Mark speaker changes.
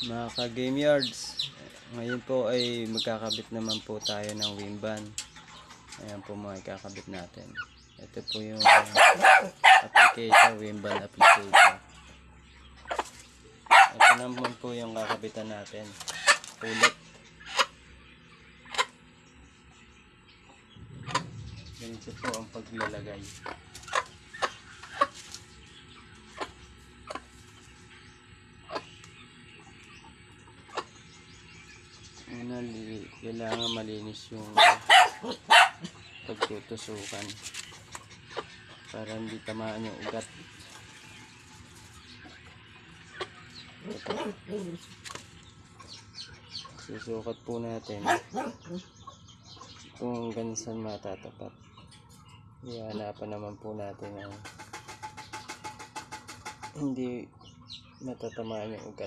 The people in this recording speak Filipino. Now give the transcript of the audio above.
Speaker 1: Mga ka-game yards, ngayon po ay magkakabit naman po tayo ng wimban. Ayan po mga ikakabit natin. Ito po yung applicator, wimban applicator. Ito naman po yung kakabitan natin. Ulit. Ganito po ang paglalagay. Una, kailangan malinis yung pagtutusukan para hindi tamaan yung ugat. Susukat po natin kung hanggang saan matatapat. Ihanapan naman po natin ang hindi matatamaan yung ugat.